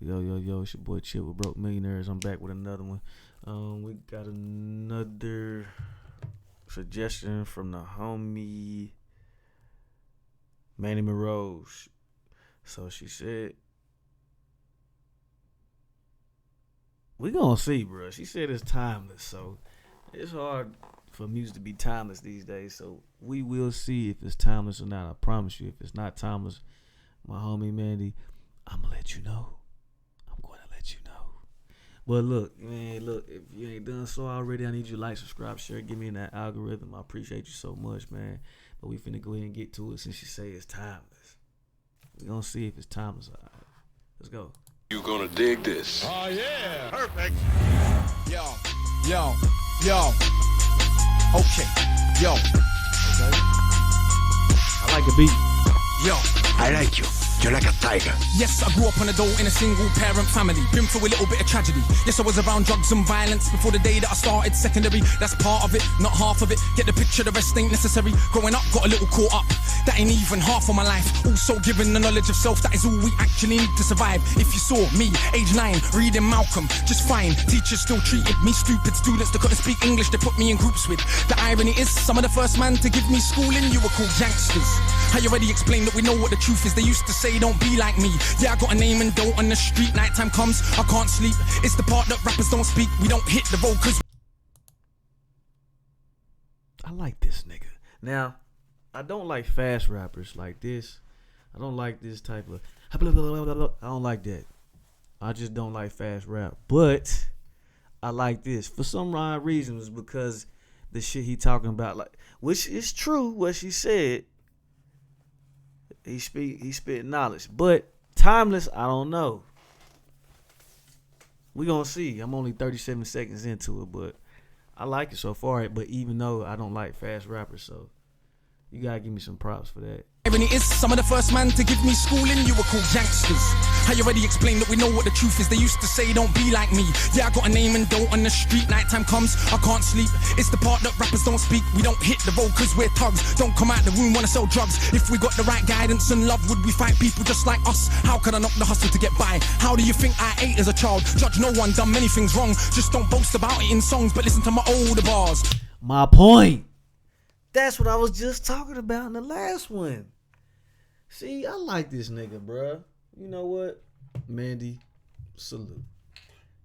Yo, it's your boy Chip with Broke Millionaires. I'm back with another one. We got another suggestion from the homie Manny Monroe's. So she said, we gonna see, bro. She said it's timeless, so it's hard for music to be timeless these days. So we will see if it's timeless or not. I promise you, if it's not timeless, my homie Mandy, I'ma let you know. But look, man, if you ain't done so already, I need you to like, subscribe, share, give me in that algorithm. I appreciate you so much, man. But we finna go ahead and get to it since you say it's timeless. We gonna see if it's timeless. All right. Let's go. You gonna dig this? Oh yeah, perfect. Yo. Okay. I like the beat. Yo. I like you. You're like a tiger. Yes, I grew up on a dole in a single parent family. Been through a little bit of tragedy. Yes, I was around drugs and violence before the day that I started secondary. That's part of it, not half of it. Get the picture, the rest ain't necessary. Growing up, got a little caught up. That ain't even half of my life. Also given the knowledge of self, that is all we actually need to survive. If you saw me, age 9, reading Malcolm, just fine. Teachers still treated me stupid. Students that couldn't speak English, they put me in groups with. The irony is, some of the first man to give me schooling, you were called youngsters. I already explained that we know what the truth is. They used to say don't be like me. Yeah, I got a name and dough on the street. Nighttime comes, I can't sleep. It's the part that rappers don't speak. We don't hit the road cause I like this nigga. Now, I don't like fast rappers like this. I don't like this type of I don't like that. I just don't like fast rap. But I like this for some odd reasons, because the shit he talking about, like, which is true what she said. He spit knowledge, but timeless, I don't know. We gonna see. I'm only 37 seconds into it, but I like it so far. But even though I don't like fast rappers, so you gotta give me some props for that. irony is, some of the first man to give me schooling, you were called youngsters. I already explained that we know what the truth is. They used to say don't be like me. Yeah, I got a name and dough on the street. Nighttime comes, I can't sleep. It's the part that rappers don't speak. We don't hit the road cause we're thugs. Don't come out the room, wanna sell drugs. If we got the right guidance and love, would we fight people just like us? How could I knock the hustle to get by? How do you think I ate as a child? Judge no one, done many things wrong. Just don't boast about it in songs, but listen to my older bars. My point. That's what I was just talking about in the last one. See, I like this nigga, bruh. You know what? Mandy, salute.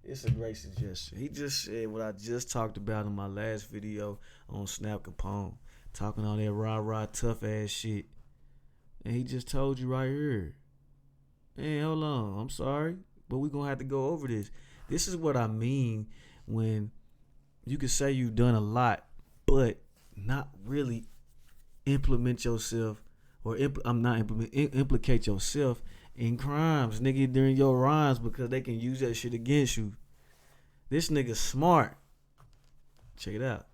It's a great suggestion. He just said what I just talked about in my last video on Snap Capone. Talking all that rah-rah tough ass shit. And he just told you right here. Hey, hold on. I'm sorry, but we're going to have to go over this. This is what I mean when you can say you've done a lot, but not really implement yourself, or implicate yourself in crimes, nigga, during your rhymes, because they can use that shit against you. This nigga smart. Check it out.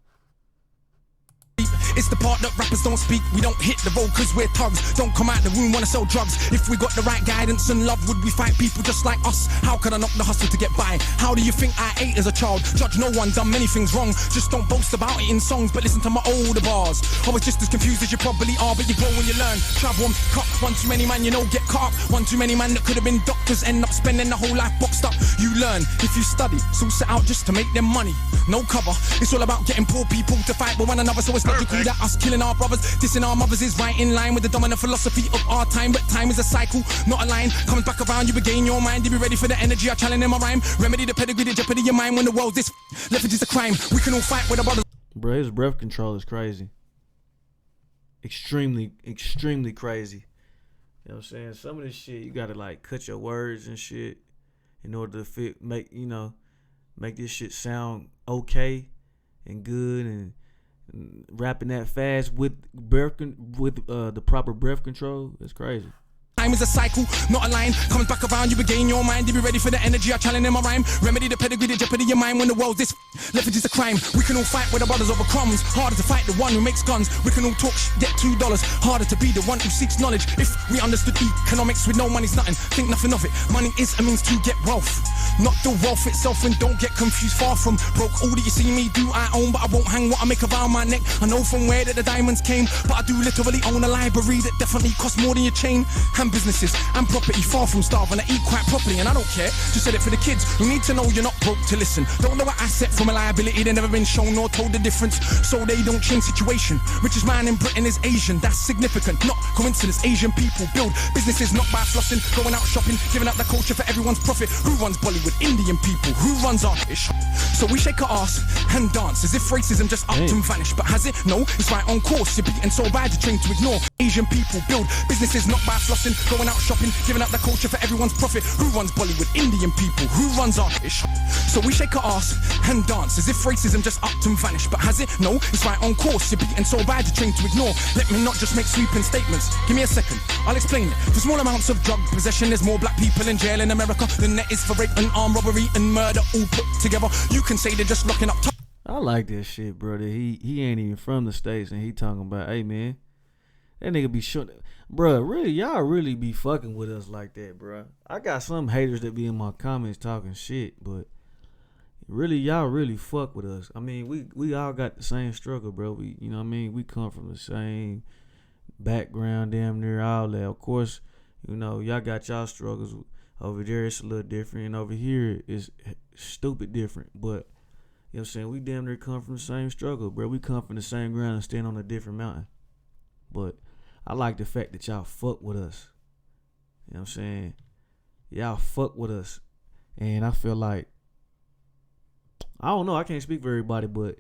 It's the part that rappers don't speak. We don't hit the road cause we're thugs. Don't come out the room, wanna sell drugs. If we got the right guidance and love, would we fight people just like us? How could I knock the hustle to get by? How do you think I ate as a child? Judge no one, done many things wrong. Just don't boast about it in songs, but listen to my older bars. I was just as confused as you probably are, but you grow when you learn. Travel and cut. One too many man, you know, get caught up. One too many man that could have been doctors, end up spending the whole life boxed up. You learn if you study, so set out just to make them money. No cover, it's all about getting poor people to fight with one another, so it's logical that us killing our brothers, dissing our mothers is right in line with the dominant philosophy of our time. But time is a cycle, not a line. Comes back around, you regain your mind. You be ready for the energy I challenge in my rhyme. Remedy the pedigree, the jeopardy your mind when the world's this leverage is a crime. We can all fight with our brothers. Bro, his breath control is crazy. Extremely crazy. You know what I'm saying? Some of this shit, you gotta like cut your words and shit in order to make this shit sound okay and good, and rapping that fast with the proper breath control. That's crazy. Time is a cycle, not a line. Comes back around, you regain your mind. You be ready for the energy I challenge in my rhyme. Remedy the pedigree, the jeopardy your mind when the world's this leverage is a crime. We can all fight with our brothers over crumbs. Harder to fight the one who makes guns. We can all talk get $2. Harder to be the one who seeks knowledge. If we understood economics with no money's nothing, think nothing of it. Money is a means to get wealth, not the wealth itself. And don't get confused, far from broke. All that you see me do I own, but I won't hang what I make around my neck. I know from where that the diamonds came, but I do literally own a library that definitely costs more than your chain. And businesses and property far from starving. I eat quite properly and I don't care. Just said it for the kids who need to know you're not broke to listen. Don't know an asset from a liability. They've never been shown or told the difference, so they don't change situation. Richest man in Britain is Asian. That's significant, not coincidence. Asian people build businesses not by flossing, going out shopping, giving up the culture for everyone's profit. Who runs Bollywood? Indian people. Who runs our ish? So we shake our ass and dance as if racism just upped and vanished. But has it? No, it's right on course. You're beaten so bad you're trained to ignore. Asian people build businesses not by flossing, going out shopping, giving up the culture for everyone's profit. Who runs Bollywood? Indian people. Who runs our ish? So we shake our ass and dance as if racism just upped and vanished. But has it? No, it's right on course. You're beaten so bad you're trained to ignore. Let me not just make sweeping statements. Give me a second, I'll explain it. For small amounts of drug possession, there's more black people in jail in America than there is for rape and armed robbery and murder all put together. You can say they're just locking up I like that shit, brother. He ain't even from the States and he talking about, hey man, that nigga be short. Bruh, really, y'all really be fucking with us like that, bruh. I got some haters that be in my comments talking shit, but really, y'all really fuck with us. I mean, we all got the same struggle, bro. We, you know what I mean? We come from the same background, damn near all that. Of course, you know, y'all got y'all struggles. Over there, it's a little different, and over here, it's stupid different. But, you know what I'm saying? We damn near come from the same struggle, bro. We come from the same ground and stand on a different mountain. But I like the fact that y'all fuck with us. You know what I'm saying? Y'all fuck with us. And I feel like, I don't know, I can't speak for everybody, but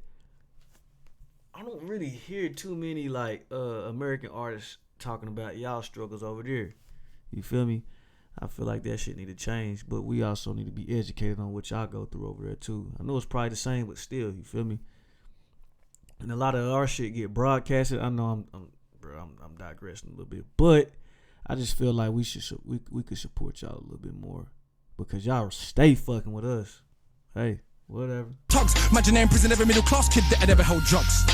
I don't really hear too many like American artists talking about y'all struggles over there. You feel me? I feel like that shit need to change, but we also need to be educated on what y'all go through over there too. I know it's probably the same, but still, you feel me? And a lot of our shit get broadcasted. I know I'm digressing a little bit, but I just feel like we could support y'all a little bit more because y'all stay fucking with us. Hey, whatever. Tugs, imagine in prison every middle class kid that had ever held drugs.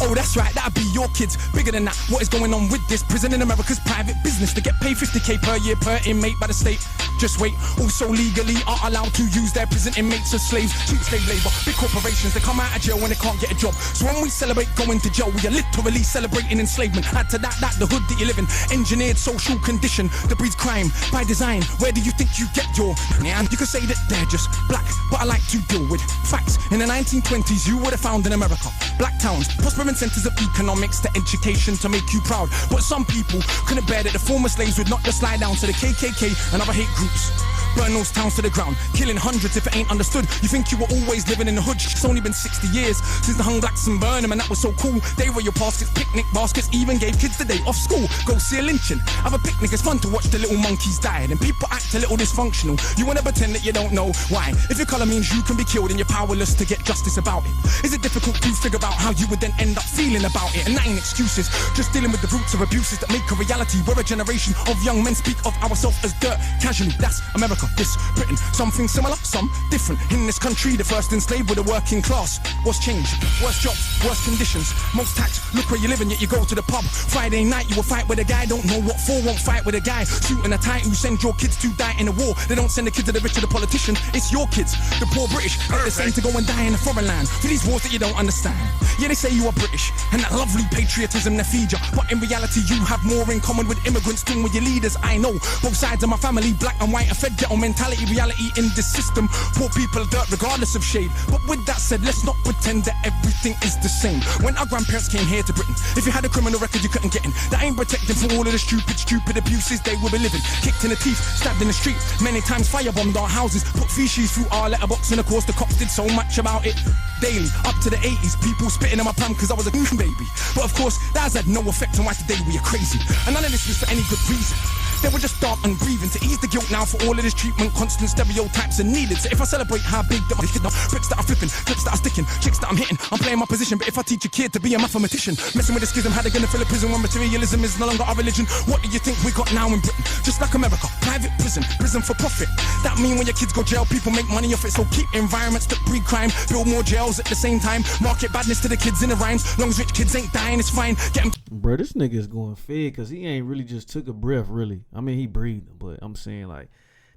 Oh, that's right, that'd be your kids. Bigger than that, what is going on with this? Prison in America's private business. They get paid $50K per year per inmate by the state. Just wait, also legally are allowed to use their prison inmates as slaves. Cheap slave labor, big corporations, they come out of jail when they can't get a job. So when we celebrate going to jail, we are literally celebrating enslavement. Add to that, the hood that you live in. Engineered social condition that breeds crime by design. Where do you think you get your... And you could say that they're just black, but I like to deal with facts. In the 1920s, you would have found in America black towns, prospering centers of economics to education to make you proud. But some people couldn't bear that the former slaves would not just slide down to the KKK and other hate groups. Burn those towns to the ground, killing hundreds if it ain't understood. You think you were always living in the hood? It's only been 60 years since the hung blacks and burned them, and that was so cool. They were your baskets, picnic baskets, even gave kids the day off school. Go see a lynching, have a picnic, it's fun to watch the little monkeys die. And people act a little dysfunctional. You wanna pretend that you don't know why. If your color means you can be killed and you're powerless to get justice about it, is it difficult to figure out how you would then end up feeling about it? And that ain't excuses, just dealing with the roots of abuses that make a reality. We're a generation of young men speak of ourselves as dirt casually. That's America. This Britain, something similar, some different. In this country, the first enslaved were the working class. What's changed? Worse jobs, worse conditions, most tax. Look where you live and yet you go to the pub. Friday night you will fight with a guy, don't know what for, won't fight with a guy. Suit and a tie who send your kids to die in a war. They don't send the kids to the rich or the politician, it's your kids, the poor British, that they send to go and die in a foreign land for these wars that you don't understand. Yeah, they say you are British and that lovely patriotism they feed you, but in reality you have more in common with immigrants than with your leaders. I know both sides of my family, black and white, are fed ghetto mentality, reality in this system. Poor people are dirt regardless of shade. But with that said, let's not pretend that everything is the same. When our grandparents came here to Britain, if you had a criminal record you couldn't get in. That ain't protecting from all of the stupid abuses they will be living. Kicked in the teeth, stabbed in the street, many times firebombed our houses, put feces through our letterbox, and of course the cops did so much about it. Daily, up to the 80s, people spitting in my palm cause I was a baby. But of course, that has had no effect on why today we are crazy. And none of this was for any good reason. They were just dark and breathing to ease the guilt now for all of this treatment. Constant stereotypes are needed. So if I celebrate how big that my kid, bricks that are flipping, clips that are sticking, chicks that I'm hitting, I'm playing my position. But if I teach a kid to be a mathematician, messing with the schism, how they gonna fill a prison when materialism is no longer our religion? What do you think we got now in Britain? Just like America, private prison for profit. That mean when your kids go jail, people make money off it. So keep environments that breed crime, build more jails at the same time. Market badness to the kids in the rhymes. Long as rich kids ain't dying, it's fine. Get 'em. Bro, this nigga is going fed because he ain't really just took a breath, really. I mean, he breathing, but I'm saying, like,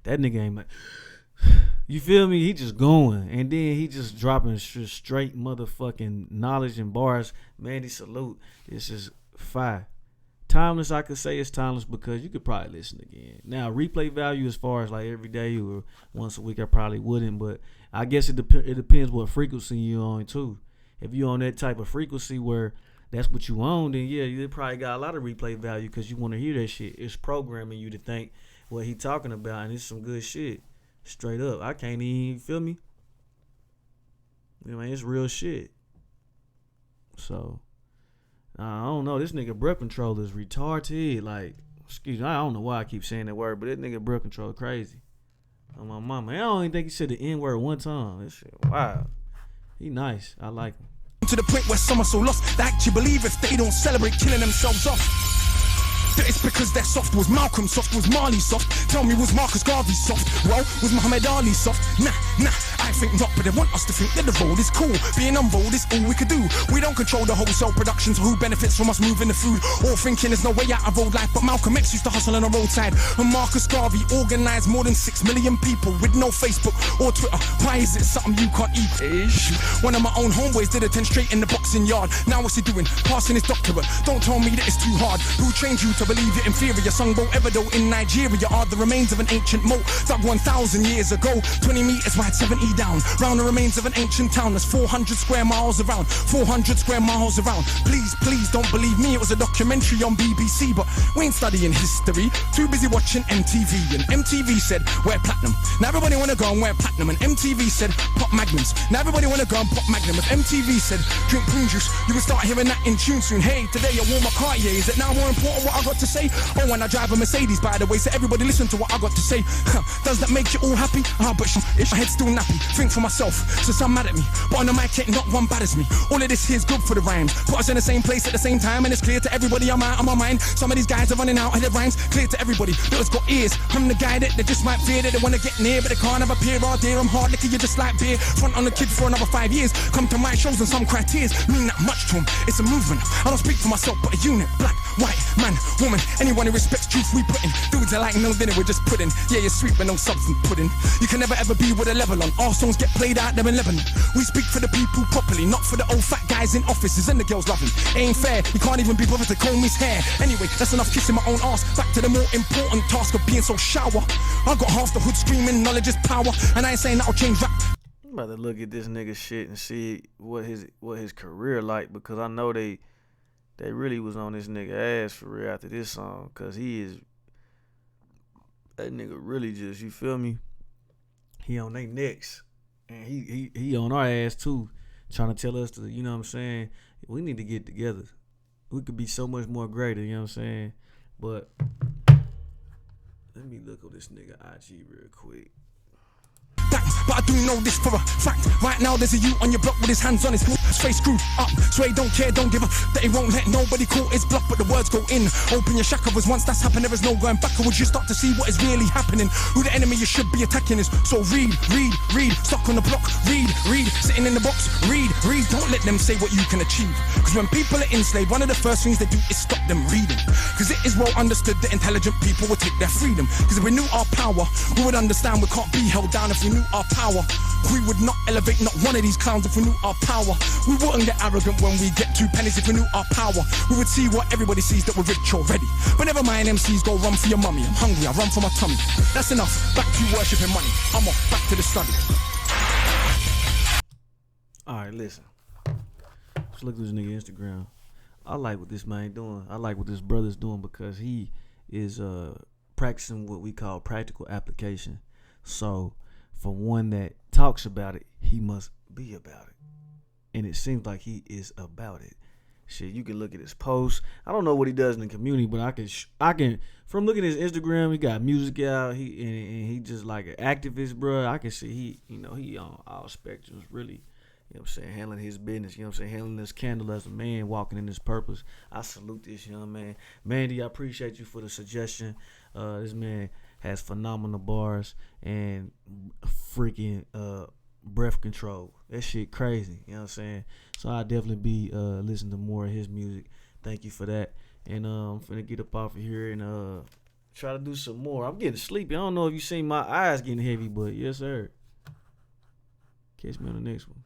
that nigga ain't like, you feel me? He just going, and then he just dropping straight motherfucking knowledge and bars. Mandy, salute. This is fire. Timeless, I could say it's timeless because you could probably listen again. Now, replay value as far as like every day or once a week, I probably wouldn't. But I guess it depends what frequency you're on too. If you're on that type of frequency where that's what you own, then yeah, you probably got a lot of replay value because you want to hear that shit. It's programming you to think what he talking about, and it's some good shit. Straight up, I can't even feel me. I mean, it's real shit. So. I don't know. This nigga breath control is retarded. Like, excuse me, I don't know why I keep saying that word, but this nigga breath control crazy. On my mama. I don't even think he said the N word one time. This shit, wow. He nice. I like him. To the point where some are so lost, they actually believe if they don't celebrate killing themselves off. That it's because they're soft. Was Malcolm soft? Was Marley soft? Tell me, was Marcus Garvey soft? Well, was Muhammad Ali soft? Nah, I think not, but they want us to think that the road is cool. Being on road is all we could do. We don't control the wholesale production, so who benefits from us moving the food? Or thinking there's no way out of road life, but Malcolm X used to hustle on the roadside. And Marcus Garvey organized more than 6 million people with no Facebook or Twitter. Why is it something you can't eat? One of my own homeboys did attend straight in the boxing yard. Now what's he doing? Passing his doctorate. Don't tell me that it's too hard. Who trained you to believe you're inferior? Songbo Evido in Nigeria are the remains of an ancient moat dug 1,000 years ago. 20 meters wide, 70 down. Round the remains of an ancient town that's 400 square miles around. 400 square miles around. Please don't believe me. It was a documentary on BBC, but we ain't studying history. Too busy watching MTV. And MTV said, wear platinum. Now everybody wanna go and wear platinum. And MTV said, pop magnums. Now everybody wanna go and pop magnum. If MTV said, drink prune juice, you can start hearing that in tune soon. Hey, today I wore my Cartier. Is it now more important what I got to say? Oh, and I drive a Mercedes, by the way, so everybody listen to what I got to say. Does that make you all happy? But it's my head still nappy. Think for myself, so some mad at me, but on the mic ain't not one bad as me. All of this here's good for the rhymes. Put us in the same place at the same time, and it's clear to everybody I'm out of my mind. Some of these guys are running out of their rhymes. Clear to everybody that has got ears. I'm the guy that they just might fear, that they wanna get near, but they can't have a peer. Oh dear, I'm hard liquor, you just like beer. Front on the kid for another 5 years. Come to my shows and some cry tears. Mean that much to them. It's a movement. I don't speak for myself, but a unit. Black, white, man, woman. Anyone who respects truth we put in. Dudes are like no dinner, we're just pudding. Yeah, you're sweet, but no substance pudding. You can never ever be with a level on. Our songs get played out there in Lebanon. We speak for the people properly, not for the old fat guys in offices and the girls loving. It ain't fair, you can't even be bothered to comb his hair. Anyway, that's enough kissing my own ass. Back to the more important task of being so shower. I got half the hood screaming, knowledge is power. And I ain't saying that'll change rap. I'm about to look at this nigga shit and see what his career like, because I know they really was on this nigga ass for real after this song, cause that nigga really just, you feel me? He on they necks. And he on our ass too, trying to tell us to, you know what I'm saying, we need to get together. We could be so much more greater, you know what I'm saying? But let me look at this nigga IG real quick. But I do know this for a fact. Right now there's a you on your block with his hands on his face screwed up. So he don't care, don't give a that he won't let nobody call his bluff, but the words go in. Open your shackles, once that's happened there is no going backwards. You start to see what is really happening. Who the enemy you should be attacking is. So read. Stuck on the block, read. Sitting in the box, read. Don't let them say what you can achieve. Cause when people are enslaved, one of the first things they do is stop them reading. Cause it is well understood that intelligent people will take their freedom. Cause if we knew our power, we would understand we can't be held down. If we knew our power, we would not elevate not one of these clowns. If we knew our power, we wouldn't get arrogant when we get 2 pennies. If we knew our power, we would see what everybody sees, that we're rich already. But never mind, MCs go run for your mummy. I'm hungry, I run for my tummy. That's enough, back to worshipping money. I'm off, back to the study. Alright, listen. Let's look at this nigga Instagram. I like what this man doing. I like what this brother's doing, because he is practicing what we call practical application. So for one that talks about it, he must be about it. And it seems like he is about it. Shit, you can look at his posts. I don't know what he does in the community, but I can from looking at his Instagram, he got music out. He just like an activist, bro. I can see he on all spectrums, really. You know what I'm saying? Handling his business, you know what I'm saying? Handling this candle as a man, walking in his purpose. I salute this young man. Mandy, I appreciate you for the suggestion. This man has phenomenal bars and freaking breath control. That shit crazy, you know what I'm saying? So I'll definitely be listening to more of his music. Thank you for that. And I'm finna get up off of here and try to do some more. I'm getting sleepy. I don't know if you seen my eyes getting heavy, but yes, sir. Catch me on the next one.